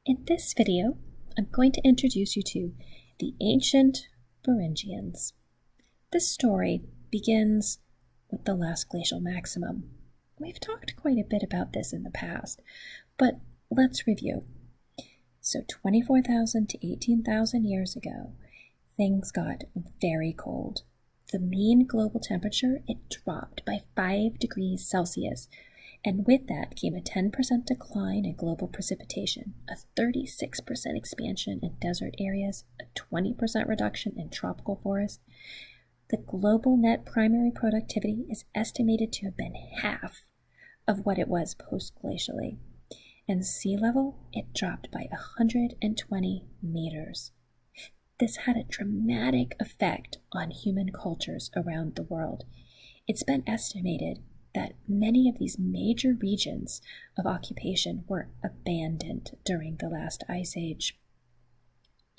In this video, I'm going to introduce you to the Ancient Beringians. This story begins with the last glacial maximum. We've talked quite a bit about this in the past, but let's review. So 24,000 to 18,000 years ago, things got very cold. The mean global temperature, it dropped by 5 degrees Celsius, and with that came a 10% decline in global precipitation, a 36% expansion in desert areas, a 20% reduction in tropical forests. The global net primary productivity is estimated to have been half of what it was post-glacially. And sea level, it dropped by 120 meters. This had a dramatic effect on human cultures around the world. It's been estimated that many of these major regions of occupation were abandoned during the last ice age.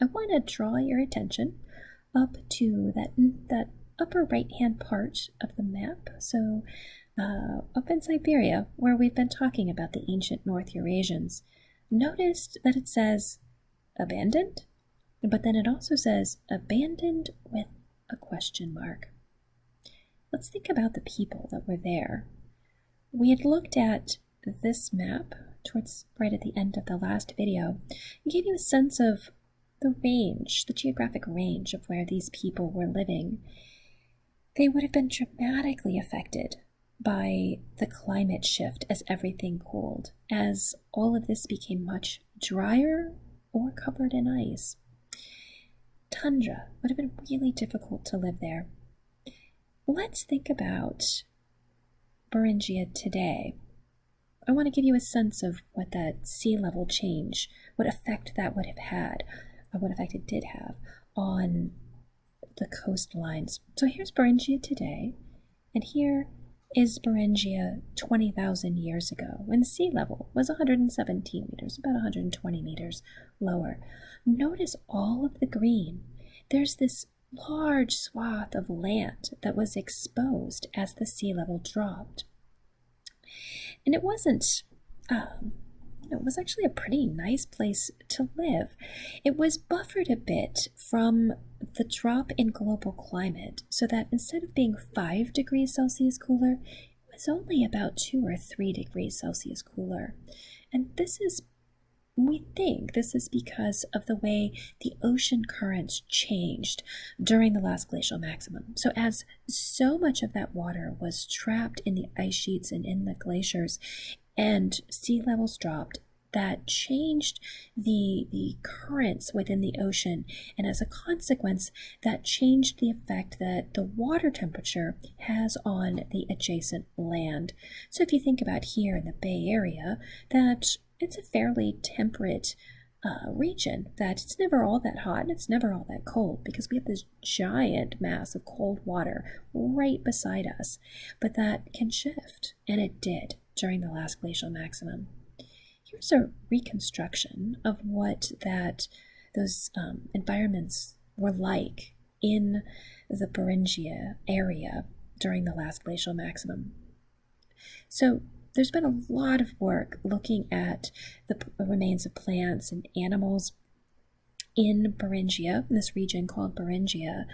I want to draw your attention up to that upper right-hand part of the map. So up in Siberia, where we've been talking about the ancient North Eurasians, notice that it says abandoned, but then it also says abandoned with a question mark. Let's think about the people that were there. We had looked at this map towards right at the end of the last video and gave you a sense of the range, the geographic range of where these people were living. They would have been dramatically affected by the climate shift as everything cooled, as all of this became much drier or covered in ice. Tundra would have been really difficult to live there. Let's think about Beringia today. I want to give you a sense of what that sea level change, what effect that would have had, or what effect it did have on the coastlines. So here's Beringia today, and here is Beringia 20,000 years ago, when sea level was 117 meters, about 120 meters lower. Notice all of the green. There's this large swath of land that was exposed as the sea level dropped. And it wasn't, it was actually a pretty nice place to live. It was buffered a bit from the drop in global climate, so that instead of being 5 degrees Celsius cooler, it was only about 2 or 3 degrees Celsius cooler. And we think this is because of the way the ocean currents changed during the last glacial maximum. So as so much of that water was trapped in the ice sheets and in the glaciers, and sea levels dropped, that changed the currents within the ocean, and as a consequence, that changed the effect that the water temperature has on the adjacent land. So if you think about here in the Bay Area, that it's a fairly temperate region, that it's never all that hot and it's never all that cold, because we have this giant mass of cold water right beside us. But that can shift, and it did during the last glacial maximum. Here's a reconstruction of what those environments were like in the Beringia area during the last glacial maximum. So there's been a lot of work looking at the remains of plants and animals in Beringia, in this region called Beringia.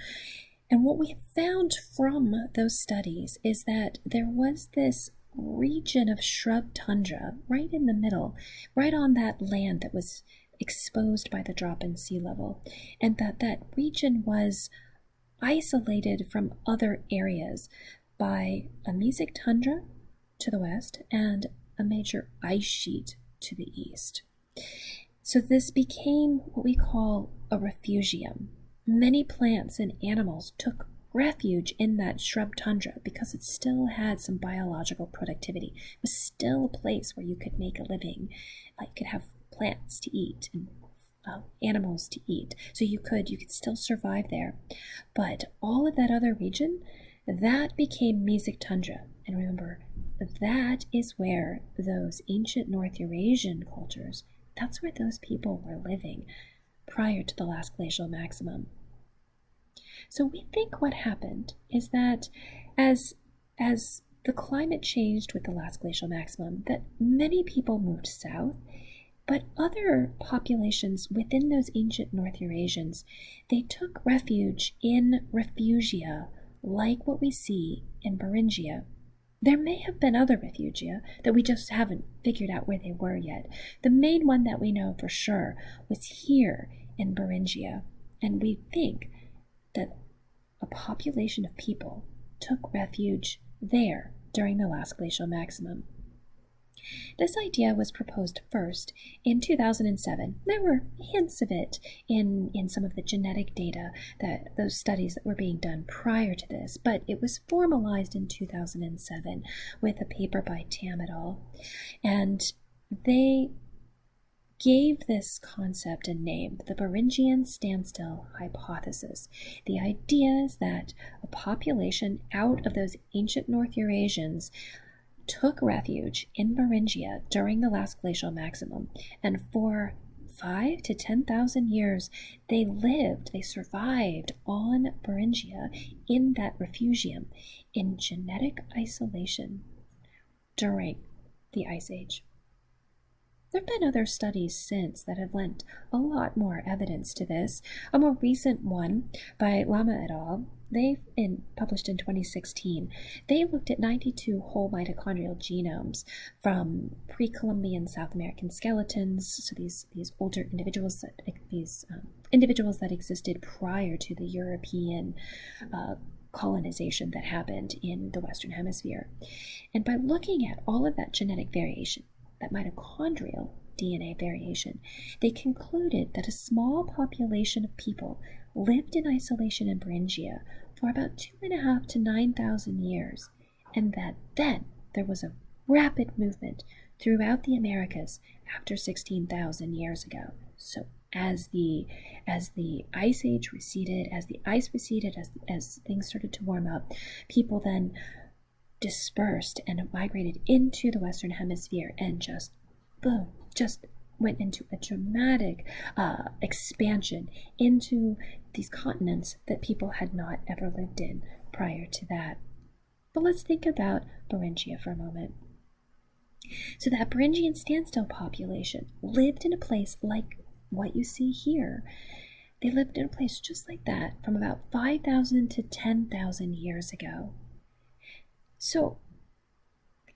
And what we have found from those studies is that there was this region of shrub tundra right in the middle, right on that land that was exposed by the drop in sea level, and that region was isolated from other areas by a mesic tundra to the west and a major ice sheet to the east. So this became what we call a refugium. Many plants and animals took refuge in that shrub tundra because it still had some biological productivity. It was still a place where you could make a living. You could have plants to eat and animals to eat. So you could still survive there. But all of that other region, that became mesic tundra. And remember, that is where those ancient North Eurasian cultures, that's where those people were living prior to the last glacial maximum. So we think what happened is that as the climate changed with the last glacial maximum, that many people moved south But other populations within those ancient North Eurasians, they took refuge in refugia, like what we see in Beringia. There may have been other refugia that we just haven't figured out where they were yet. The main one that we know for sure was here in Beringia, and we think that a population of people took refuge there during the last glacial maximum. This idea was proposed first in 2007. There were hints of it in some of the genetic data, those studies that were being done prior to this, but it was formalized in 2007 with a paper by Tam et al. And they gave this concept a name, the Beringian standstill hypothesis. The idea is that a population out of those ancient North Eurasians took refuge in Beringia during the last glacial maximum, and for 5,000 to 10,000 years they survived on Beringia in that refugium in genetic isolation during the Ice Age. There have been other studies since that have lent a lot more evidence to this. A more recent one by Lama et al., published in 2016, they looked at 92 whole mitochondrial genomes from pre-Columbian South American skeletons, so these older individuals that existed prior to the European colonization that happened in the Western Hemisphere. And by looking at all of that genetic variation, that mitochondrial DNA variation, they concluded that a small population of people lived in isolation in Beringia for about 2,500 to 9,000 years, and that then there was a rapid movement throughout the Americas after 16,000 years ago. So as the ice age receded, as the ice receded, as things started to warm up, people then dispersed and migrated into the Western Hemisphere and just went into a dramatic expansion into these continents that people had not ever lived in prior to that. But let's think about Beringia for a moment. So that Beringian standstill population lived in a place like what you see here. They lived in a place just like that from about 5,000 to 10,000 years ago. So,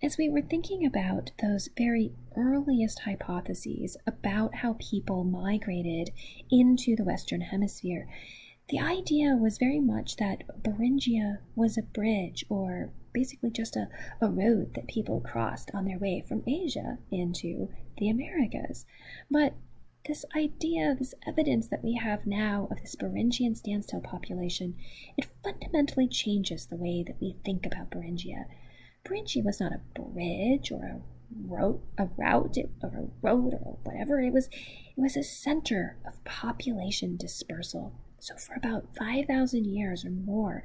as we were thinking about those very earliest hypotheses about how people migrated into the Western Hemisphere, the idea was very much that Beringia was a bridge, or basically just a road that people crossed on their way from Asia into the Americas. But this idea, this evidence that we have now of this Beringian standstill population, it fundamentally changes the way that we think about Beringia. Beringia was not a bridge or a route or a road or whatever. It was a center of population dispersal. So for about 5,000 years or more,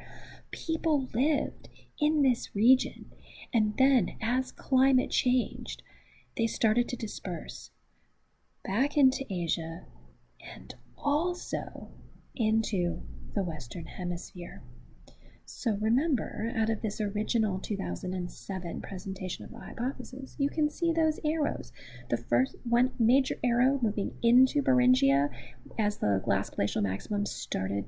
people lived in this region. And then as climate changed, they started to disperse back into Asia and also into the Western Hemisphere. So remember, out of this original 2007 presentation of the hypothesis, you can see those arrows. The first one major arrow moving into Beringia as the last glacial maximum started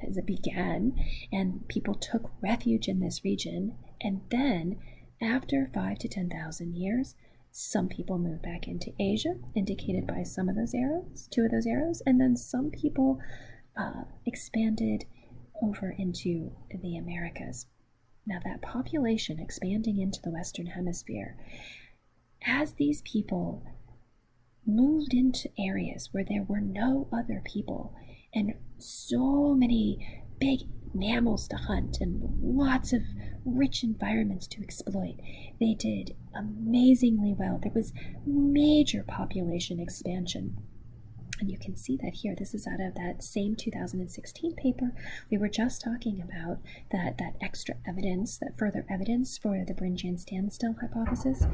as it began, and people took refuge in this region. And then, after 5,000 to 10,000 years, some people moved back into Asia, indicated by some of those arrows, 2 of those arrows, and then some people expanded over into the Americas. Now that population expanding into the Western Hemisphere, as these people moved into areas where there were no other people and so many big mammals to hunt and lots of rich environments to exploit, they did amazingly well. There was major population expansion. And you can see that here. This is out of that same 2016 paper we were just talking about, that extra evidence, that further evidence for the Beringian standstill hypothesis.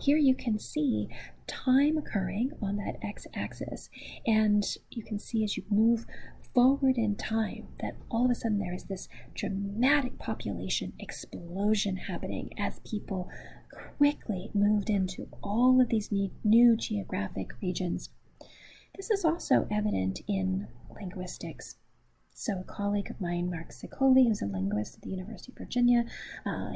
Here you can see time occurring on that x-axis, and you can see as you move forward in time that all of a sudden there is this dramatic population explosion happening as people quickly moved into all of these new geographic regions. This is also evident in linguistics. So a colleague of mine, Mark Sicoli, who's a linguist at the University of Virginia,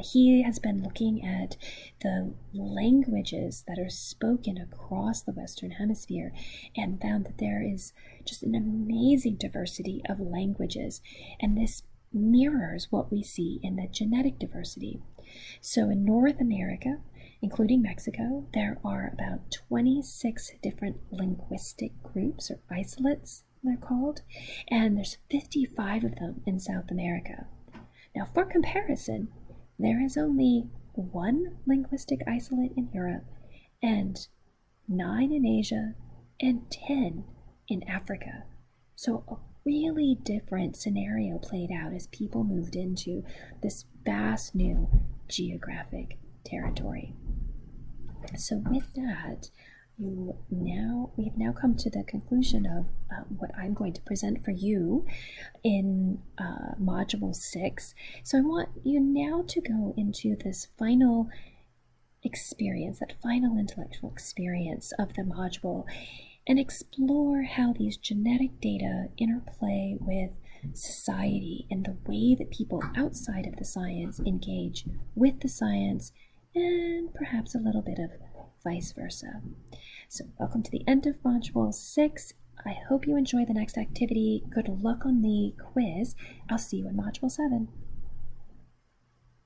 he has been looking at the languages that are spoken across the Western Hemisphere and found that there is just an amazing diversity of languages. And this mirrors what we see in the genetic diversity. So in North America, including Mexico, there are about 26 different linguistic groups or isolates, they're called, and there's 55 of them in South America. Now, for comparison, there is only one linguistic isolate in Europe, and 9 in Asia, and 10 in Africa. So a really different scenario played out as people moved into this vast new geographic territory. So with that, we've now come to the conclusion of what I'm going to present for you in Module 6. So I want you now to go into this final experience, that final intellectual experience of the module, and explore how these genetic data interplay with society and the way that people outside of the science engage with the science, and perhaps a little bit of vice versa. So welcome to the end of Module 6. I hope you enjoy the next activity. Good luck on the quiz. I'll see you in Module 7.